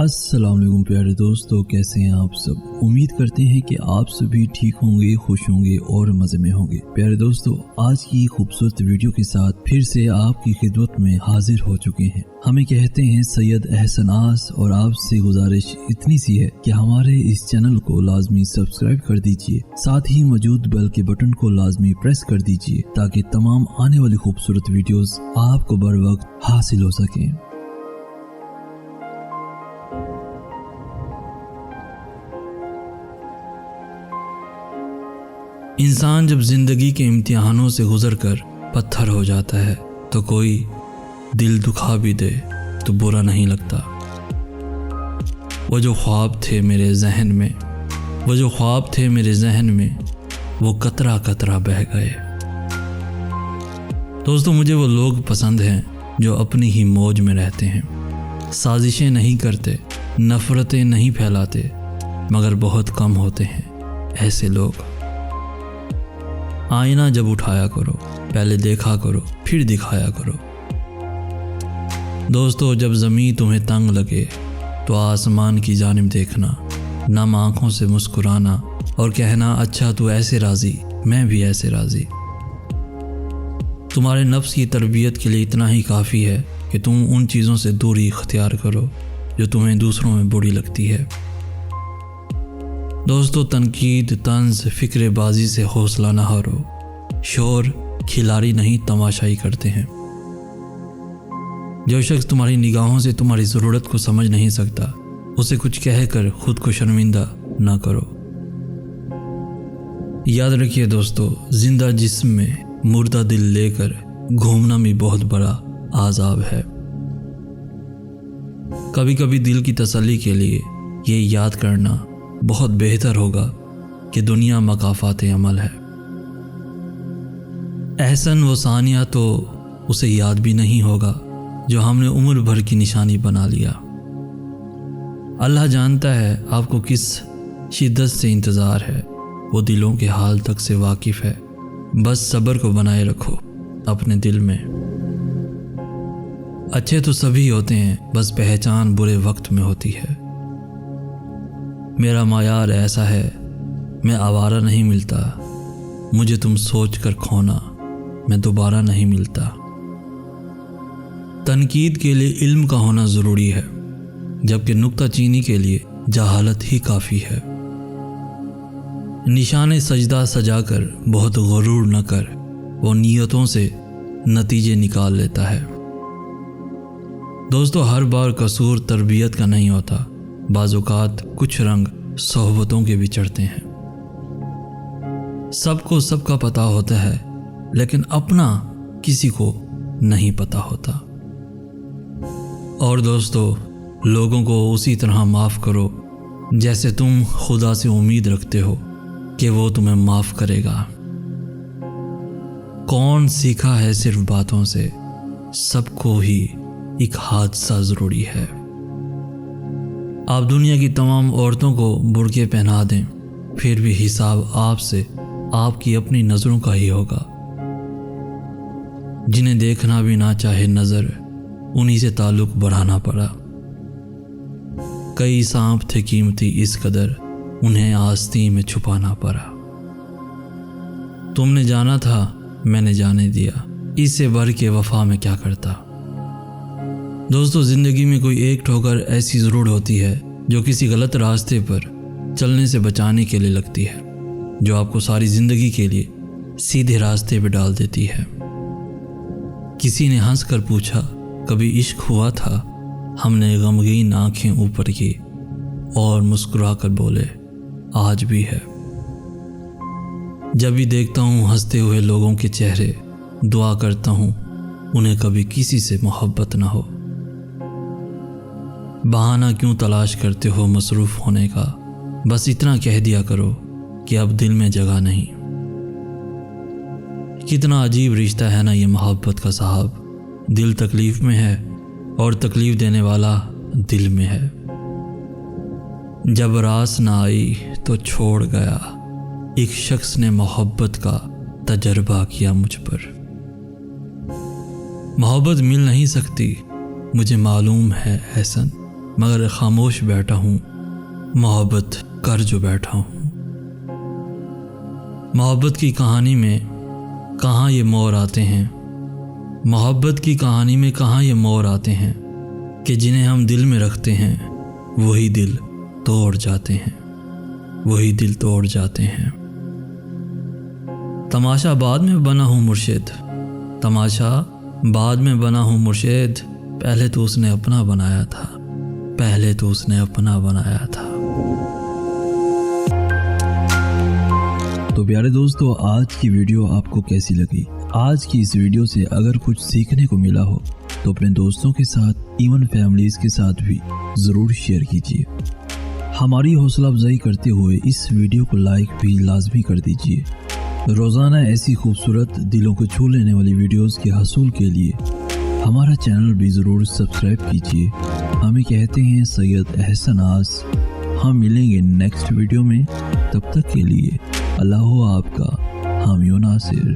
अस्सलाम वालेकुम प्यारे दोस्तों, कैसे हैं आप सब। उम्मीद करते हैं कि आप सभी ठीक होंगे, खुश होंगे और मज़े में होंगे। प्यारे दोस्तों, आज की खूबसूरत वीडियो के साथ फिर से आपकी खिदमत में हाजिर हो चुके हैं। हमें कहते हैं सैयद एहसनास, और आपसे गुजारिश इतनी सी है कि हमारे इस चैनल को लाजमी सब्सक्राइब कर दीजिए, साथ ही मौजूद बेल के बटन को लाजमी प्रेस कर दीजिए ताकि तमाम आने वाली खूबसूरत वीडियोस आपको बर वक्त हासिल हो सकें। इंसान जब जिंदगी के इम्तिहानों से गुजरकर पत्थर हो जाता है तो कोई दिल दुखा भी दे तो बुरा नहीं लगता। वो जो ख्वाब थे मेरे जहन में वो कतरा कतरा बह गए। दोस्तों, मुझे वो लोग पसंद हैं जो अपनी ही मौज में रहते हैं, साजिशें नहीं करते, नफरतें नहीं फैलाते, मगर बहुत कम होते हैं ऐसे लोग। आईना जब उठाया करो, पहले देखा करो फिर दिखाया करो। दोस्तों, जब ज़मीं तुम्हें तंग लगे तो आसमान की जानिब देखना, नम आँखों से मुस्कुराना और कहना अच्छा तू ऐसे राज़ी, मैं भी ऐसे राज़ी। तुम्हारे नफ्स की तरबियत के लिए इतना ही काफ़ी है कि तुम उन चीज़ों से दूरी इख्तियार करो जो तुम्हें दूसरों में बुरी लगती है। दोस्तों, तनकीद, तंज, फिक्रबाजी से हौसला न हारो। शोर खिलाड़ी नहीं तमाशाई करते हैं। जो शख्स तुम्हारी निगाहों से तुम्हारी ज़रूरत को समझ नहीं सकता, उसे कुछ कहकर खुद को शर्मिंदा ना करो। याद रखिए दोस्तों, जिंदा जिस्म में मुर्दा दिल लेकर घूमना भी बहुत बड़ा आज़ाब है। कभी कभी दिल की तसल्ली के लिए ये याद करना बहुत बेहतर होगा कि दुनिया मकाफात अमल है। एहसन व सानिया तो उसे याद भी नहीं होगा जो हमने उम्र भर की निशानी बना लिया। अल्लाह जानता है आपको किस शिद्दत से इंतज़ार है, वो दिलों के हाल तक से वाकिफ़ है। बस सब्र को बनाए रखो अपने दिल में। अच्छे तो सभी होते हैं, बस पहचान बुरे वक्त में होती है। मेरा मायार ऐसा है, मैं आवारा नहीं मिलता, मुझे तुम सोच कर खोना, मैं दोबारा नहीं मिलता। तनकीद के लिए इल्म का होना ज़रूरी है, जबकि नुक्ताचीनी के लिए जहालत ही काफ़ी है। निशाने सजदा सजाकर बहुत गुरूर न कर, वो नीयतों से नतीजे निकाल लेता है। दोस्तों, हर बार कसूर तरबियत का नहीं होता, बाज़ौक़ात कुछ रंग सोहबतों के भी चढ़ते हैं। सबको सबका पता होता है, लेकिन अपना किसी को नहीं पता होता। और दोस्तों, लोगों को उसी तरह माफ़ करो जैसे तुम खुदा से उम्मीद रखते हो कि वो तुम्हें माफ़ करेगा। कौन सीखा है सिर्फ बातों से, सबको ही एक हादसा ज़रूरी है। आप दुनिया की तमाम औरतों को बुर्के पहना दें, फिर भी हिसाब आपसे, आपकी अपनी नज़रों का ही होगा। जिन्हें देखना भी ना चाहे नज़र, उन्हीं से ताल्लुक़ बढ़ाना पड़ा। कई सांप थे कीमती इस कदर, उन्हें आस्तीन में छुपाना पड़ा। तुमने जाना था, मैंने जाने दिया, इससे बढ़ के वफा में क्या करता। दोस्तों, ज़िंदगी में कोई एक ठोकर ऐसी ज़रूर होती है जो किसी गलत रास्ते पर चलने से बचाने के लिए लगती है, जो आपको सारी ज़िंदगी के लिए सीधे रास्ते पर डाल देती है। किसी ने हंस कर पूछा, कभी इश्क हुआ था? हमने गमगीन आंखें ऊपर की और मुस्कुरा कर बोले, आज भी है। जब भी देखता हूँ हंसते हुए लोगों के चेहरे, दुआ करता हूँ उन्हें कभी किसी से मोहब्बत ना हो। बहाना क्यों तलाश करते हो मसरूफ़ होने का, बस इतना कह दिया करो कि अब दिल में जगह नहीं। कितना अजीब रिश्ता है ना ये मोहब्बत का साहब। दिल तकलीफ़ में है और तकलीफ़ देने वाला दिल में है। जब रास ना आई तो छोड़ गया, ایک شخص نے محبت کا تجربہ کیا مجھ پر۔ محبت مل نہیں سکتی مجھے معلوم ہے احسن، مگر خاموش بیٹھا ہوں محبت کر جو بیٹھا ہوں۔ محبت کی کہانی میں کہاں یہ موڑ آتے ہیں، محبت کی کہانی میں کہاں یہ موڑ آتے ہیں کہ جنہیں ہم دل میں رکھتے ہیں وہی دل توڑ جاتے ہیں، وہی دل توڑ جاتے ہیں۔ تماشا بعد میں بنا ہوں مرشد، تماشا بعد میں بنا ہوں مرشد، پہلے تو اس نے اپنا بنایا تھا، پہلے تو اس نے اپنا بنایا تھا۔ تو پیارے دوستو، آج کی ویڈیو آپ کو کیسی لگی؟ آج کی اس ویڈیو سے اگر کچھ سیکھنے کو ملا ہو تو اپنے دوستوں کے ساتھ، ایون فیملیز کے ساتھ بھی ضرور شیئر کیجیے۔ ہماری حوصلہ افزائی کرتے ہوئے اس ویڈیو کو لائک بھی لازمی کر دیجیے۔ روزانہ ایسی خوبصورت دلوں کو چھو لینے والی ویڈیوز کے حصول کے لیے ہمارا چینل بھی ضرور سبسکرائب کیجیے۔ ہمیں کہتے ہیں سید احسن آس۔ ہم ملیں گے نیکسٹ ویڈیو میں، تب تک کے لیے اللہ ہو آپ کا حامی و ناصر۔